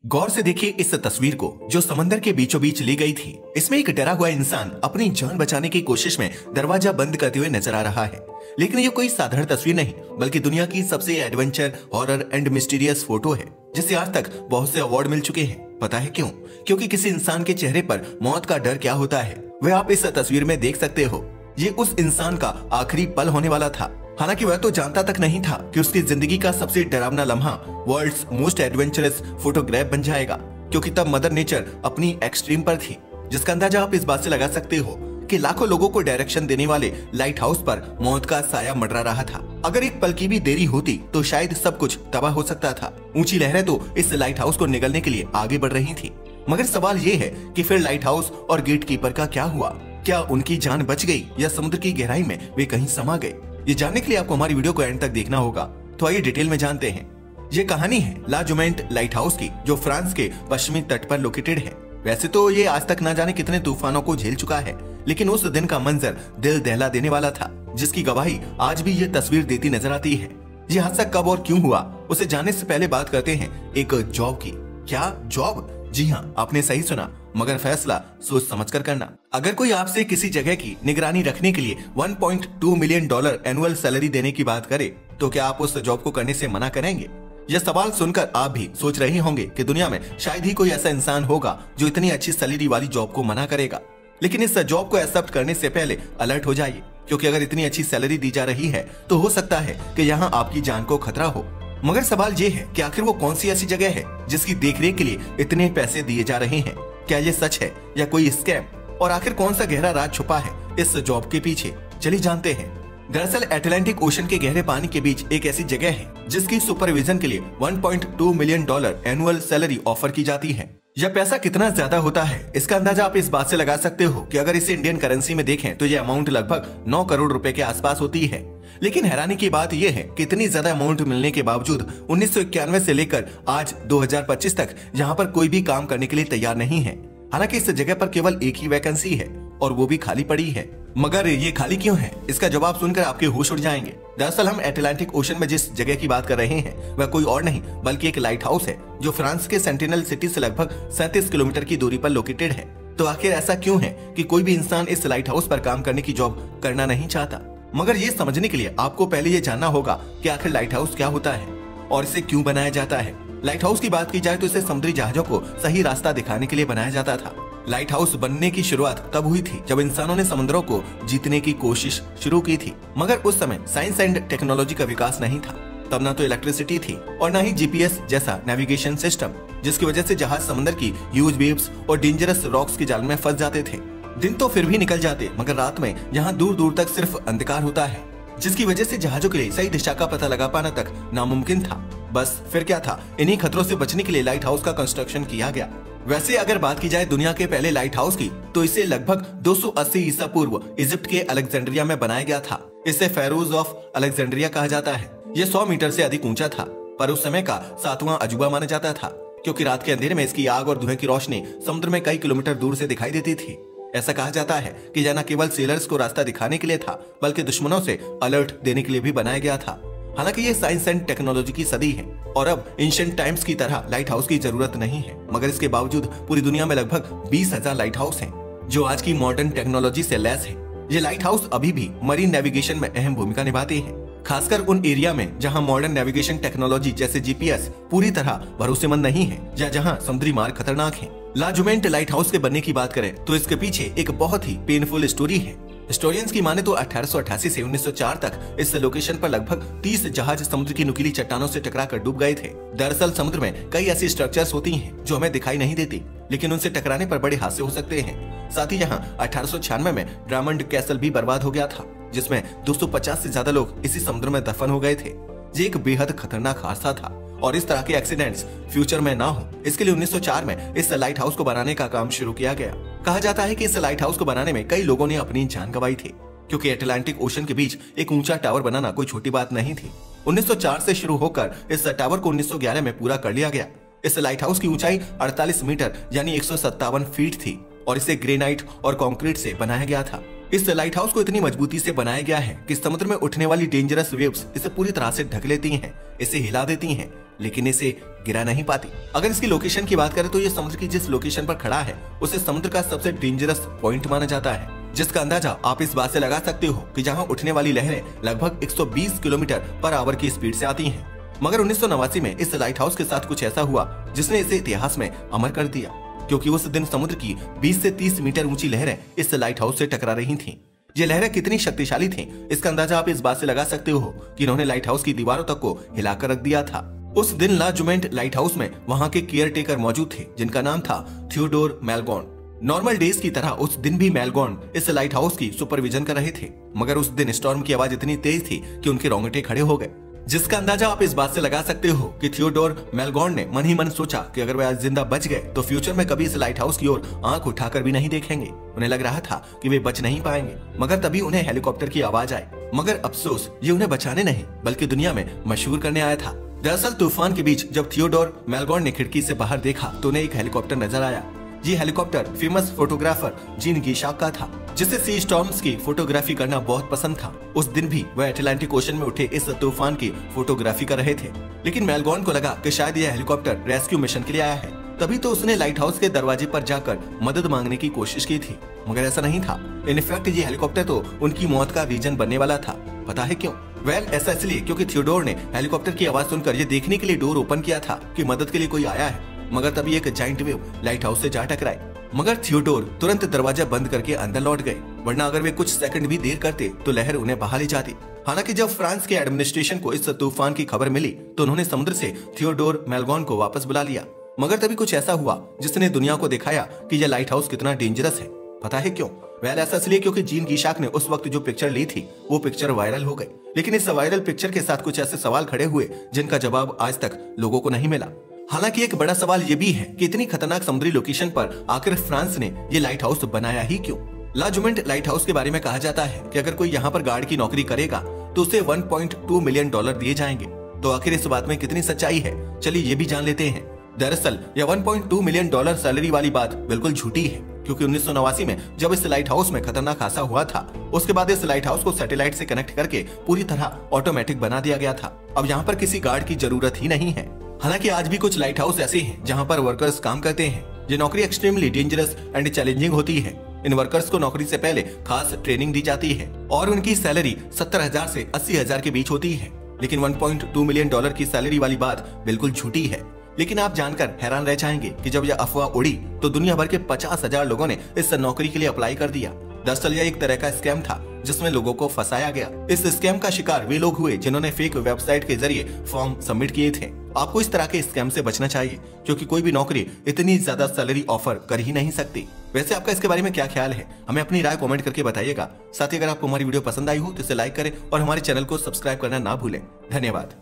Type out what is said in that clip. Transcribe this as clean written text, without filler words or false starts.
गौर से देखिए इस तस्वीर को जो समंदर के बीचों बीच ली गई थी। इसमें एक डरा हुआ इंसान अपनी जान बचाने की कोशिश में दरवाजा बंद करते हुए नजर आ रहा है। लेकिन ये कोई साधारण तस्वीर नहीं बल्कि दुनिया की सबसे adventure, horror and mysterious photo है जिसे आज तक बहुत से अवार्ड मिल चुके हैं। पता है क्यों? क्योंकि किसी इंसान के चेहरे पर मौत का डर क्या होता है वह आप इस तस्वीर में देख सकते हो। ये उस इंसान का आखिरी पल होने वाला था। हालांकि वह तो जानता तक नहीं था कि उसकी जिंदगी का सबसे डरावना लम्हा वर्ल्ड्स मोस्ट एडवेंचरस फोटोग्राफ बन जाएगा, क्योंकि तब मदर नेचर अपनी एक्सट्रीम पर थी, जिसका अंदाजा आप इस बात से लगा सकते हो कि लाखों लोगों को डायरेक्शन देने वाले लाइट हाउस पर मौत का साया मंडरा रहा था। अगर एक पल की भी देरी होती तो शायद सब कुछ तबाह हो सकता था। ऊंची लहरें तो इस लाइट हाउस को निगलने के लिए आगे बढ़ रही थी, मगर सवाल ये है कि फिर लाइट हाउस और गेट कीपर का क्या हुआ? क्या उनकी जान बच गई या समुद्र की गहराई में वे कहीं समा गए? ये जानने के लिए आपको हमारी वीडियो को एंड तक देखना होगा। तो आइए डिटेल में जानते हैं। ये कहानी है ला जुमेंट लाइट हाउस की, जो फ्रांस के पश्चिमी तट पर लोकेटेड है। वैसे तो ये आज तक न जाने कितने तूफानों को झेल चुका है, लेकिन उस दिन का मंजर दिल दहला देने वाला था, जिसकी गवाही आज भी ये तस्वीर देती नजर आती है। ये हादसा कब और क्यों हुआ, उसे जानने से पहले बात करते हैं एक जॉब की। क्या जॉब? जी हाँ, आपने सही सुना, मगर फैसला सोच समझकर करना। अगर कोई आपसे किसी जगह की निगरानी रखने के लिए $1.2 मिलियन एनुअल सैलरी देने की बात करे, तो क्या आप उस जॉब को करने से मना करेंगे? यह सवाल सुनकर आप भी सोच रहे होंगे कि दुनिया में शायद ही कोई ऐसा इंसान होगा जो इतनी अच्छी सैलरी वाली जॉब को मना करेगा। लेकिन इस जॉब को एक्सेप्ट करने से पहले अलर्ट हो जाइए, क्योंकि अगर इतनी अच्छी सैलरी दी जा रही है तो हो सकता है कि यहाँ आपकी जान को खतरा हो। मगर सवाल ये है कि आखिर वो कौन सी ऐसी जगह है जिसकी देखरेख के लिए इतने पैसे दिए जा रहे हैं? क्या ये सच है या कोई स्कैम? और आखिर कौन सा गहरा राज छुपा है इस जॉब के पीछे? चलिए जानते हैं। दरअसल अटलांटिक ओशन के गहरे पानी के बीच एक ऐसी जगह है जिसकी सुपरविजन के लिए $1.2 मिलियन एनुअल सैलरी ऑफर की जाती है। यह पैसा कितना ज्यादा होता है इसका अंदाजा आप इस बात से लगा सकते हो कि अगर इसे इंडियन करेंसी में देखें तो यह अमाउंट लगभग 9 करोड़ रुपए के आसपास होती है। लेकिन हैरानी की बात यह है कि इतनी ज्यादा अमाउंट मिलने के बावजूद 1991 से लेकर आज 2025 तक यहाँ पर कोई भी काम करने के लिए तैयार नहीं है। हालांकि इस जगह पर केवल एक ही वैकेंसी है और वो भी खाली पड़ी है। मगर ये खाली क्यों है, इसका जवाब सुनकर आपके होश उड़ जाएंगे। दरअसल हम अटलांटिक ओशन में जिस जगह की बात कर रहे हैं वह कोई और नहीं बल्कि एक लाइट हाउस है, जो फ्रांस के सेंटिनल सिटी से लगभग 37 किलोमीटर की दूरी पर लोकेटेड है। तो आखिर ऐसा क्यों है कि कोई भी इंसान इस लाइट हाउस पर काम करने की जॉब करना नहीं चाहता? मगर ये समझने के लिए आपको पहले ये जानना होगा कि आखिर लाइट हाउस क्या होता है और इसे क्यों बनाया जाता है। लाइट हाउस की बात की जाए तो इसे समुद्री जहाजों को सही रास्ता दिखाने के लिए बनाया जाता था। लाइट हाउस बनने की शुरुआत तब हुई थी जब इंसानों ने समुद्रों को जीतने की कोशिश शुरू की थी, मगर उस समय साइंस एंड टेक्नोलॉजी का विकास नहीं था। तब ना तो इलेक्ट्रिसिटी थी और ना ही जीपीएस जैसा नेविगेशन सिस्टम, जिसकी वजह से जहाज समुद्र की ह्यूज वेव्स और डेंजरस रॉक्स के जाल में फंस जाते थे। दिन तो फिर भी निकल जाते, मगर रात में यहाँ दूर दूर तक सिर्फ अंधकार होता है, जिसकी वजह से जहाजों के लिए सही दिशा का पता लगा पाना तक नामुमकिन था। बस फिर क्या था, इन्हीं खतरों से बचने के लिए लाइट हाउस का कंस्ट्रक्शन किया गया। वैसे अगर बात की जाए दुनिया के पहले लाइट हाउस की, तो इसे लगभग 280 ईसा पूर्व इजिप्ट के अलेक्जेंड्रिया में बनाया गया था। इसे फेरोज ऑफ अलेक्जेंड्रिया कहा जाता है। ये 100 मीटर से अधिक ऊंचा था, पर उस समय का 7वां अजूबा माना जाता था, क्योंकि रात के अंधेरे में इसकी आग और धुएं की रोशनी समुद्र में कई किलोमीटर दूर से दिखाई देती थी। ऐसा कहा जाता है कि यह न केवल सेलर्स को रास्ता दिखाने के लिए था बल्कि दुश्मनों से अलर्ट देने के लिए भी बनाया गया था। हालांकि ये साइंस एंड टेक्नोलॉजी की सदी है और अब एंशिएंट टाइम्स की तरह लाइट हाउस की जरूरत नहीं है, मगर इसके बावजूद पूरी दुनिया में लगभग 20,000 लाइट हाउस हैं, जो आज की मॉडर्न टेक्नोलॉजी से लैस है। ये लाइट हाउस अभी भी मरीन नेविगेशन में अहम भूमिका निभाते हैं, खासकर उन एरिया में जहां मॉडर्न नेविगेशन टेक्नोलॉजी जैसे जीपीएस पूरी तरह भरोसेमंद नहीं है या जहां समुद्री मार्ग खतरनाक है। ला जुमेंट लाइट हाउस के बनने की बात करें तो इसके पीछे एक बहुत ही पेनफुल स्टोरी है। हिस्टोरियंस की माने तो 1888 से 1904 तक इस लोकेशन पर लगभग 30 जहाज समुद्र की नुकीली चट्टानों से टकराकर डूब गए थे। दरअसल समुद्र में कई ऐसी स्ट्रक्चर्स होती हैं जो हमें दिखाई नहीं देती, लेकिन उनसे टकराने पर बड़े हादसे हो सकते हैं। साथ ही यहाँ 1896 में ड्रामंड कैसल भी बर्बाद हो गया था, जिसमें 250 से ज्यादा लोग इसी समुद्र में दफन हो गए थे। ये एक बेहद खतरनाक हादसा था और इस तरह के एक्सीडेंट्स फ्यूचर में ना हो, इसके लिए 1904 में इस लाइट हाउस को बनाने का काम शुरू किया गया। कहा जाता है कि इस लाइट हाउस को बनाने में कई लोगों ने अपनी जान गंवाई थी, क्योंकि अटलांटिक ओशन के बीच एक ऊंचा टावर बनाना कोई छोटी बात नहीं थी। 1904 से शुरू होकर इस टावर को 1911 में पूरा कर लिया गया। इस लाइट हाउस की ऊंचाई 48 मीटर यानी 157 फीट थी और इसे ग्रेनाइट और कंक्रीट से बनाया गया था। इस लाइट हाउस को इतनी मजबूती से बनाया गया है कि समुद्र में उठने वाली डेंजरस वेव्स इसे पूरी तरह से ढक लेती हैं, इसे हिला देती हैं लेकिन इसे गिरा नहीं पाती। अगर इसकी लोकेशन की बात करें तो ये समुद्र की जिस लोकेशन पर खड़ा है उसे समुद्र का सबसे डेंजरस पॉइंट माना जाता है, जिसका अंदाजा आप इस बात से लगा सकते हो कि जहां उठने वाली लहरें लगभग 120 किलोमीटर पर आवर की स्पीड से आती हैं। मगर 1989 में इस लाइट हाउस के साथ कुछ ऐसा हुआ जिसने इसे इतिहास में अमर कर दिया, क्योंकि उस दिन समुद्र की 20 से 30 मीटर ऊंची लहरें इस लाइट हाउस से टकरा रही थीं। ये लहरें कितनी शक्तिशाली थीं, इसका अंदाजा आप इस बात से लगा सकते हो कि इन्होंने लाइट हाउस की दीवारों तक को हिलाकर रख दिया था। उस दिन ला जुमेंट लाइट हाउस में वहां के केयर टेकर मौजूद थे, जिनका नाम था थियोडोर मैलगॉन। नॉर्मल डेज की तरह उस दिन भी मैलगॉन इस लाइट हाउस की सुपरविजन कर रहे थे, मगर उस दिन स्टॉर्म की आवाज इतनी तेज थी कि उनके रोंगटे खड़े हो गए, जिसका अंदाजा आप इस बात से लगा सकते हो कि थियोडोर मैलगॉन ने मन ही मन सोचा कि अगर वे आज जिंदा बच गए तो फ्यूचर में कभी इस लाइट हाउस की ओर आंख उठाकर भी नहीं देखेंगे। उन्हें लग रहा था कि वे बच नहीं पाएंगे, मगर तभी उन्हें हेलीकॉप्टर की आवाज आई। मगर अफसोस, ये उन्हें बचाने नहीं बल्कि दुनिया में मशहूर करने आया था। दरअसल तूफान के बीच जब थियोडोर मैलगॉन ने खिड़की से बाहर देखा तो उन्हें एक हेलीकॉप्टर नजर आया। ये हेलीकॉप्टर फेमस फोटोग्राफर जीन गीशाक का था, जिसे सी स्टॉर्म्स की फोटोग्राफी करना बहुत पसंद था। उस दिन भी वह अटलांटिक ओशन में उठे इस तूफान की फोटोग्राफी कर रहे थे, लेकिन मैलगॉन को लगा कि शायद यह हेलीकॉप्टर रेस्क्यू मिशन के लिए आया है। तभी तो उसने लाइट हाउस के दरवाजे पर जाकर मदद मांगने की कोशिश की थी, मगर ऐसा नहीं था। इनफैक्ट ये हेलीकॉप्टर तो उनकी मौत का रीजन बनने वाला था। पता है क्यों? ऐसा इसलिए क्योंकि थियोडोर ने हेलीकॉप्टर की आवाज सुनकर ये देखने के लिए डोर ओपन किया था कि मदद के लिए कोई आया है, मगर तभी एक जाइंट वेव लाइट हाउस से जा टकराई। मगर थियोडोर तुरंत दरवाजा बंद करके अंदर लौट गए, वरना अगर वे कुछ सेकंड भी देर करते तो लहर उन्हें बहा ले जाती। हालांकि जब फ्रांस के एडमिनिस्ट्रेशन को इस तूफान की खबर मिली तो उन्होंने समुद्र से थियोडोर मैलगॉन को वापस बुला लिया। मगर तभी कुछ ऐसा हुआ जिसने दुनिया को दिखाया कि यह लाइट हाउस कितना डेंजरस है। पता है क्यों? ऐसा इसलिए क्योंकि जीन गीशाक ने उस वक्त जो पिक्चर ली थी वो पिक्चर वायरल हो गई, लेकिन इस वायरल पिक्चर के साथ कुछ ऐसे सवाल खड़े हुए जिनका जवाब आज तक लोगों को नहीं मिला। हालांकि एक बड़ा सवाल ये भी है कि इतनी खतरनाक समुद्री लोकेशन पर आखिर फ्रांस ने ये लाइट हाउस बनाया ही क्यों? ला जुमेंट लाइट हाउस के बारे में कहा जाता है कि अगर कोई यहाँ पर गार्ड की नौकरी करेगा तो उसे $1.2 मिलियन दिए जाएंगे। तो आखिर इस बात में कितनी सच्चाई है, चलिए ये भी जान लेते हैं। दरअसल यह $1.2 मिलियन सैलरी वाली बात बिल्कुल झूठी है, क्योंकि 1989 में जब इस लाइट हाउस में खतरनाक हादसा हुआ था उसके बाद इस लाइट हाउस को सैटेलाइट से कनेक्ट करके पूरी तरह ऑटोमेटिक बना दिया गया था। अब यहाँ पर किसी गार्ड की जरूरत ही नहीं है। हालांकि आज भी कुछ लाइट हाउस ऐसे हैं जहाँ पर वर्कर्स काम करते हैं। ये नौकरी एक्सट्रीमली डेंजरस एंड चैलेंजिंग होती है। इन वर्कर्स को नौकरी से पहले खास ट्रेनिंग दी जाती है और उनकी सैलरी 70,000 से 80,000 के बीच होती है। लेकिन $1.2 मिलियन की सैलरी वाली बात बिल्कुल झूठी है। लेकिन आप जानकर हैरान रह जाएंगे कि जब यह अफवाह उड़ी तो दुनिया भर के 50,000 लोगों ने इस नौकरी के लिए अप्लाई कर दिया। दरअसल यह एक तरह का स्कैम था जिसमें लोगों को फंसाया गया। इस स्कैम का शिकार वे लोग हुए जिन्होंने फेक वेबसाइट के जरिए फॉर्म सबमिट किए थे। आपको इस तरह के स्कैम से बचना चाहिए, क्योंकि कोई भी नौकरी इतनी ज्यादा सैलरी ऑफर कर ही नहीं सकती। वैसे आपका इसके बारे में क्या ख्याल है, हमें अपनी राय कमेंट करके बताइएगा। साथ ही अगर आपको हमारी वीडियो पसंद आई हो तो इसे लाइक करें और हमारे चैनल को सब्सक्राइब करना ना भूलें। धन्यवाद।